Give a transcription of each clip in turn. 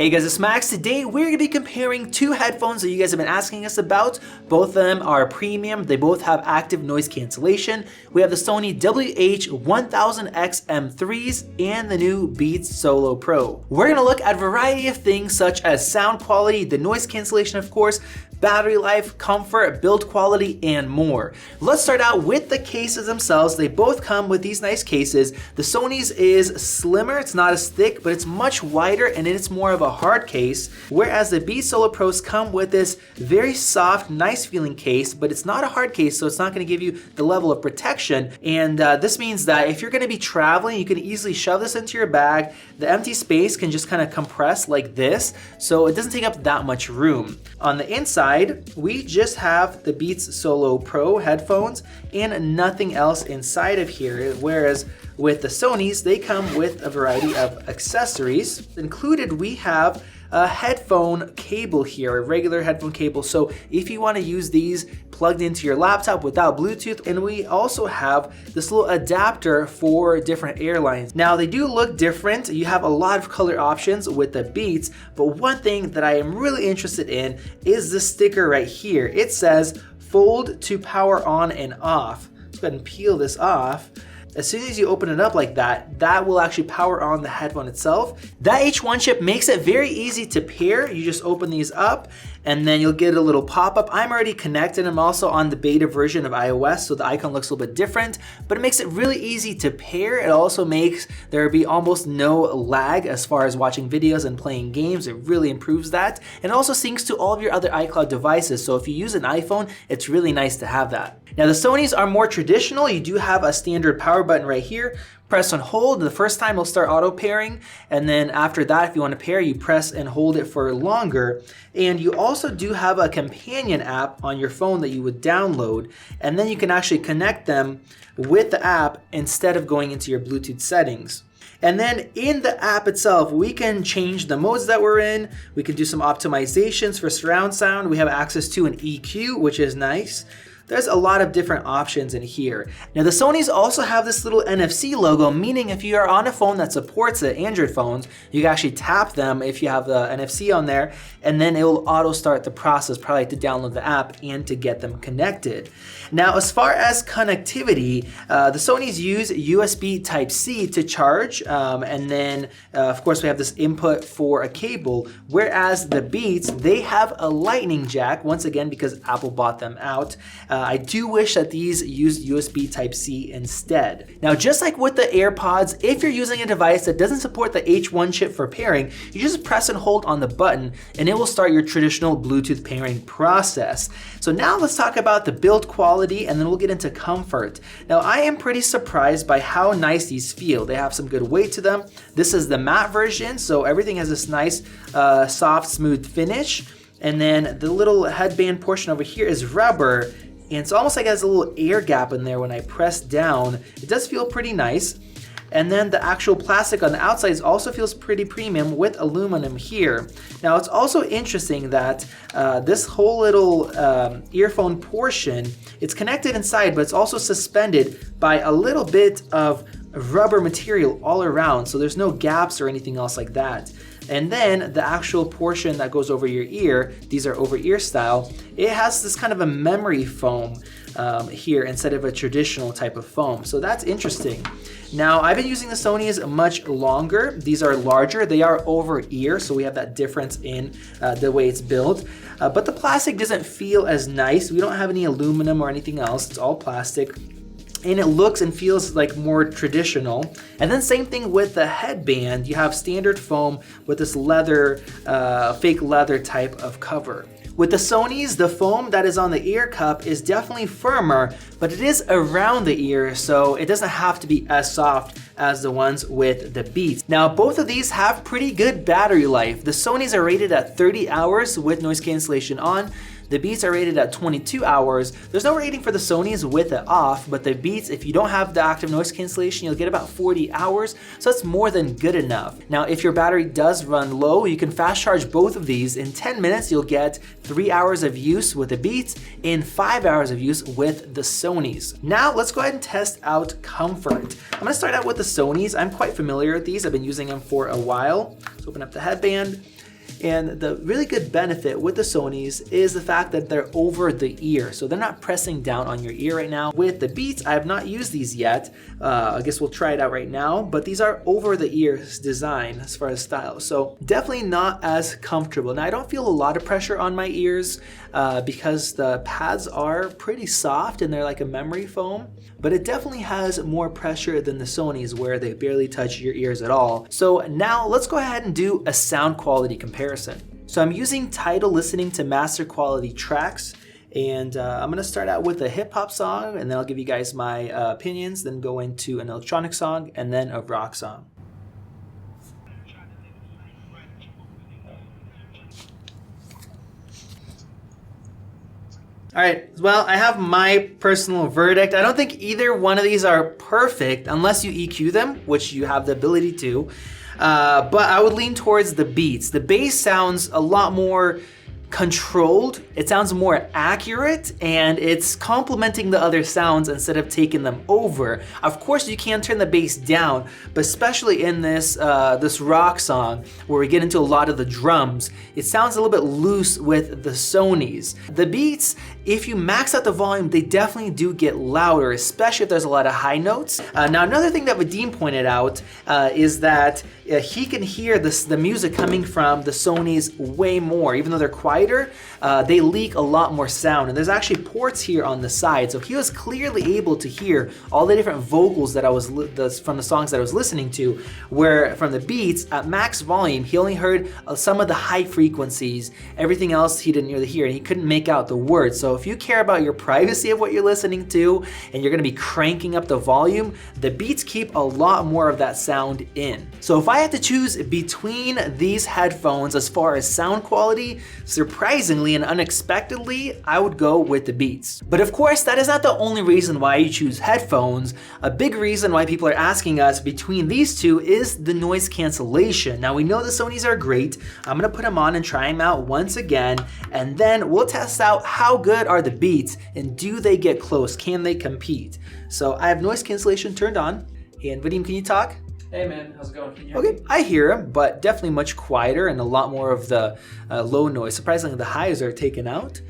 Hey guys, it's Max. Today we're going to be comparing two headphones that you guys have been asking us about. Both of them are premium. They both have active noise cancellation. We have the Sony WH-1000XM3s and the new Beats Solo Pro. We're going to look at a variety of things such as sound quality, the noise cancellation of course, battery life, comfort, build quality, and more. Let's start out with the cases themselves. They both come with these nice cases. The Sony's is slimmer, it's not as thick, but it's much wider and it's more of a hard case, whereas the Beats Solo Pros come with this very soft, nice feeling case, but it's not a hard case, so it's not going to give you the level of protection. And this means that if you're going to be traveling, you can easily shove this into your bag. The empty space can just kind of compress like this, so it doesn't take up that much room. On the inside, we just have the Beats Solo Pro headphones and nothing else inside of here, whereas with the Sonys, they come with a variety of accessories. Included, we have a headphone cable here, a regular headphone cable. So if you want to use these plugged into your laptop without Bluetooth, and we also have this little adapter for different airlines. Now they do look different. You have a lot of color options with the Beats, but one thing that I am really interested in is the sticker right here. It says fold to power on and off. Let's go ahead and peel this off. As soon as you open it up like that, that will actually power on the headphone itself. That H1 chip makes it very easy to pair. You just open these up and then you'll get a little pop-up. I'm already connected. I'm also on the beta version of iOS, so the icon looks a little bit different, but it makes it really easy to pair. It also makes there be almost no lag as far as watching videos and playing games. It really improves that. And it also syncs to all of your other iCloud devices, so if you use an iPhone, it's really nice to have that. Now the Sonys are more traditional. You do have a standard power button right here. Press and hold. The first time it'll start auto pairing, and then after that, if you want to pair, you press and hold it for longer. And you also do have a companion app on your phone that you would download, and then you can actually connect them with the app instead of going into your Bluetooth settings. And then in the app itself, we can change the modes that we're in. We can do some optimizations for surround sound. We have access to an EQ, which is nice. There's a lot of different options in here. Now the Sonys also have this little NFC logo, meaning if you are on a phone that supports the Android phones, you can actually tap them if you have the NFC on there, and then it will auto start the process, probably to download the app and to get them connected. Now as far as connectivity, the Sonys use USB Type-C to charge, and then of course we have this input for a cable, whereas the Beats, they have a lightning jack, once again because Apple bought them out. I do wish that these used USB Type-C instead. Now, just like with the AirPods, if you're using a device that doesn't support the H1 chip for pairing, you just press and hold on the button and it will start your traditional Bluetooth pairing process. So now let's talk about the build quality and then we'll get into comfort. Now, I am pretty surprised by how nice these feel. They have some good weight to them. This is the matte version, so everything has this nice soft, smooth finish. And then the little headband portion over here is rubber. And it's almost like it has a little air gap in there when I press down. It does feel pretty nice. And then the actual plastic on the outside also feels pretty premium with aluminum here. Now it's also interesting that this whole little earphone portion, it's connected inside, but it's also suspended by a little bit of rubber material all around. So there's no gaps or anything else like that. And then the actual portion that goes over your ear, these are over ear style, it has this kind of a memory foam here instead of a traditional type of foam. So that's interesting. Now I've been using the Sonys much longer. These are larger, they are over ear, so we have that difference in the way it's built. But the plastic doesn't feel as nice. We don't have any aluminum or anything else, it's all plastic. And it looks and feels like more traditional. And then same thing with the headband. You have standard foam with this leather, fake leather type of cover. With the Sonys, the foam that is on the ear cup is definitely firmer, but it is around the ear, so it doesn't have to be as soft as the ones with the Beats. Now, both of these have pretty good battery life. The Sonys are rated at 30 hours with noise cancellation on. The Beats are rated at 22 hours. There's no rating for the Sonys with it off, but the Beats, if you don't have the active noise cancellation, you'll get about 40 hours, so that's more than good enough. Now, if your battery does run low, you can fast charge both of these. In 10 minutes, you'll get 3 hours of use with the Beats and 5 hours of use with the Sonys. Now, let's go ahead and test out comfort. I'm gonna start out with the Sonys. I'm quite familiar with these. I've been using them for a while. Let's open up the headband. And the really good benefit with the Sonys is the fact that they're over the ear, so they're not pressing down on your ear right now. With the Beats, I have not used these yet. I guess we'll try it out right now, but these are over the ear design as far as style, so definitely not as comfortable. Now I don't feel a lot of pressure on my ears because the pads are pretty soft and they're like a memory foam, but it definitely has more pressure than the Sonys where they barely touch your ears at all. So now let's go ahead and do a sound quality comparison. So I'm using Tidal listening to master quality tracks, and I'm gonna start out with a hip hop song, and then I'll give you guys my opinions, then go into an electronic song, and then a rock song. All right, well, I have my personal verdict. I don't think either one of these are perfect unless you EQ them, which you have the ability to. But I would lean towards the Beats. The bass sounds a lot more controlled, it sounds more accurate, and it's complementing the other sounds instead of taking them over. Of course you can turn the bass down, but especially in this this rock song where we get into a lot of the drums, it sounds a little bit loose with the Sonys. The Beats, if you max out the volume, they definitely do get louder, especially if there's a lot of high notes. Now another thing that Vadim pointed out is that he can hear the music coming from the Sonys way more. Even though they're quieter, they leak a lot more sound, and there's actually ports here on the side, so he was clearly able to hear all the different vocals that I was from the songs that I was listening to, where from the Beats at max volume he only heard some of the high frequencies. Everything else he didn't really hear, and he couldn't make out the words. So if you care about your privacy of what you're listening to and you're going to be cranking up the volume, the Beats keep a lot more of that sound in. So if I had to choose between these headphones as far as sound quality, surprisingly and unexpectedly, I would go with the Beats. But of course, that is not the only reason why you choose headphones. A big reason why people are asking us between these two is the noise cancellation. Now we know the Sonys are great. I'm gonna put them on and try them out once again, and then we'll test out how good are the Beats and do they get close? Can they compete? So I have noise cancellation turned on, and Vadim, can you talk? Hey man, how's it going? Can you hear me? Okay, I hear him, but definitely much quieter and a lot more of the low noise. Surprisingly, the highs are taken out.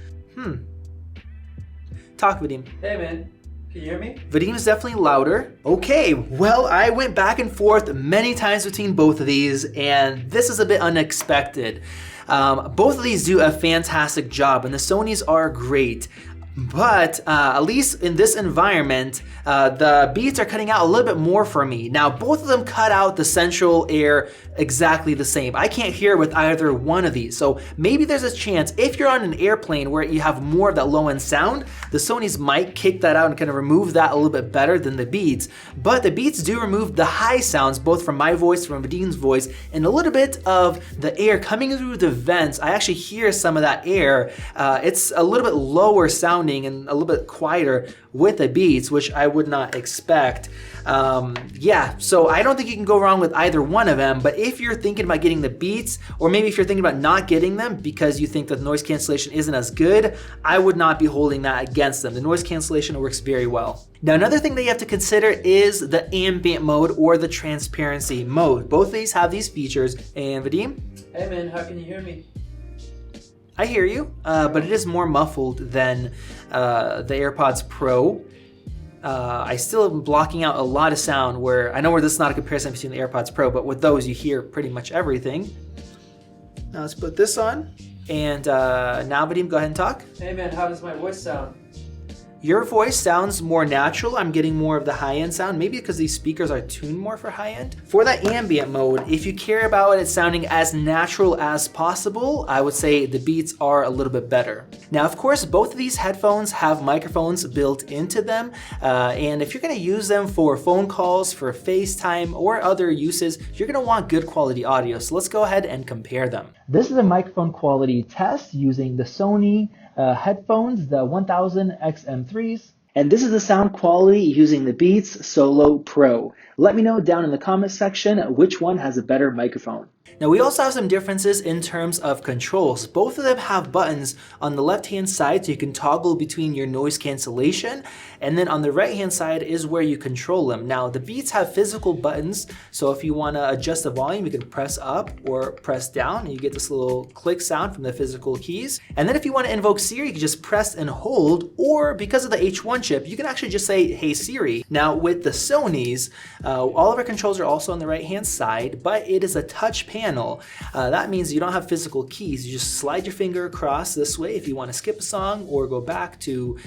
Talk, Vadim. Hey man, can you hear me? Vadim is definitely louder. Okay, well, I went back and forth many times between both of these, and this is a bit unexpected. Both of these do a fantastic job, and the Sonys are great. But at least in this environment, the Beats are cutting out a little bit more for me. Now, both of them cut out the central air exactly the same. I can't hear with either one of these. So maybe there's a chance if you're on an airplane where you have more of that low end sound, the Sonys might kick that out and kind of remove that a little bit better than the Beats. But the Beats do remove the high sounds, both from my voice, from Vadim's voice, and a little bit of the air coming through the vents. I actually hear some of that air. It's a little bit lower sounding and a little bit quieter with the Beats, which I would not expect. Yeah, so I don't think you can go wrong with either one of them, but if you're thinking about getting the Beats, or maybe if you're thinking about not getting them because you think that noise cancellation isn't as good, I would not be holding that against them. The noise cancellation works very well. Now, another thing that you have to consider is the ambient mode or the transparency mode. Both of these have these features. And Vadim? Hey man, how can you hear me? I hear you, but it is more muffled than the AirPods Pro. I still am blocking out a lot of sound where, I know where this is not a comparison between the AirPods Pro, but with those you hear pretty much everything. Now let's put this on, and now Vadim, go ahead and talk. Hey man, how does my voice sound? Your voice sounds more natural. I'm getting more of the high-end sound, maybe because these speakers are tuned more for high-end. For that ambient mode, if you care about it sounding as natural as possible, I would say the Beats are a little bit better. Now, of course, both of these headphones have microphones built into them, and if you're gonna use them for phone calls, for FaceTime, or other uses, you're gonna want good quality audio. So let's go ahead and compare them. This is a microphone quality test using the Sony headphones, the WH-1000XM3s. And this is the sound quality using the Beats Solo Pro. Let me know down in the comments section which one has a better microphone. Now we also have some differences in terms of controls. Both of them have buttons on the left hand side so you can toggle between your noise cancellation, and then on the right hand side is where you control them. Now the Beats have physical buttons, so if you want to adjust the volume you can press up or press down and you get this little click sound from the physical keys. And then if you want to invoke Siri, you can just press and hold, or because of the H1 chip you can actually just say, "Hey Siri." Now with the Sonys, all of our controls are also on the right hand side, but it is a touch panel. That means you don't have physical keys. You just slide your finger across this way if you want to skip a song or go back to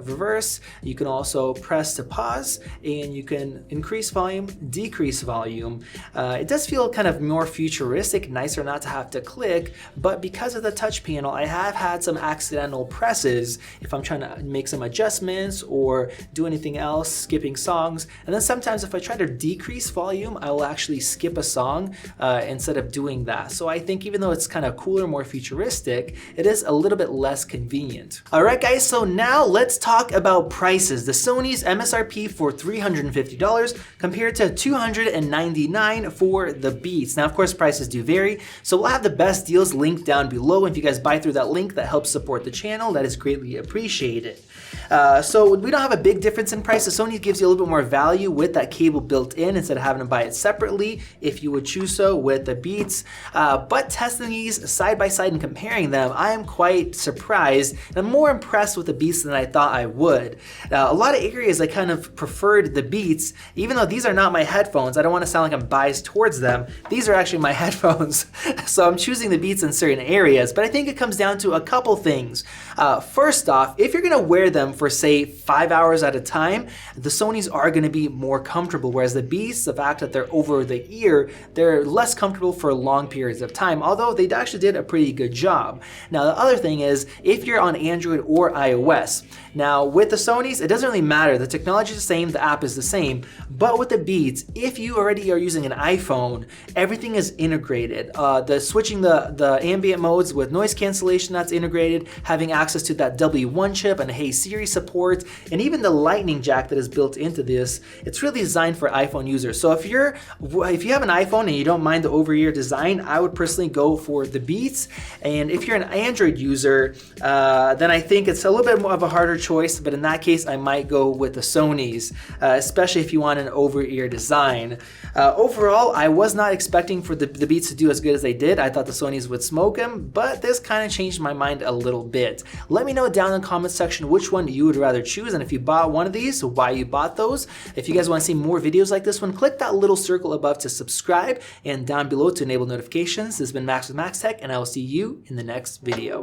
reverse. You can also press to pause, and you can increase volume, decrease volume. It does feel kind of more futuristic, nicer not to have to click, but because of the touch panel I have had some accidental presses if I'm trying to make some adjustments or do anything else, skipping songs. And then sometimes if I try to decrease volume I will actually skip a song instead of doing that. So I think even though it's kind of cooler, more futuristic, it is a little bit less convenient. Alright guys, so now let's talk about prices. The Sony's MSRP for $350 compared to $299 for the Beats. Now of course prices do vary, so we'll have the best deals linked down below. If you guys buy through that link, that helps support the channel. That is greatly appreciated. So we don't have a big difference in price. The Sony gives you a little bit more value with that cable built in instead of having to buy it separately if you would choose so with the Beats. But testing these side by side and comparing them, I am quite surprised and I'm more impressed with the Beats than I thought I would. A lot of areas I kind of preferred the Beats, even though these are not my headphones. I don't want to sound like I'm biased towards them. These are actually my headphones. So I'm choosing the Beats in certain areas, but I think it comes down to a couple things. First off, if you're gonna wear them for say 5 hours at a time, the Sonys are gonna be more comfortable, whereas the Beats, the fact that they're over the ear, they're less comfortable for long periods of time, although they actually did a pretty good job. Now the other thing is, if you're on Android or iOS, now with the Sonys, it doesn't really matter. The technology is the same, the app is the same, but with the Beats, if you already are using an iPhone, everything is integrated. Switching the ambient modes with noise cancellation, that's integrated, having access to that W1 chip and Hey Siri support, and even the lightning jack that is built into this, it's really designed for iPhone users. So if you have an iPhone and you don't mind the over-ear design, I would personally go for the Beats. And if you're an Android user, then I think it's a little bit more of a harder choice, but in that case I might go with the Sonys, especially if you want an over-ear design. Overall, I was not expecting for the Beats to do as good as they did. I thought the Sonys would smoke them, but this kind of changed my mind a little bit. Let me know down in the comment section which one you would rather choose, and if you bought one of these, why you bought those. If you guys want to see more videos like this one, click that little circle above to subscribe and down below to enable notifications. This has been Max with Max Tech, and I will see you in the next video.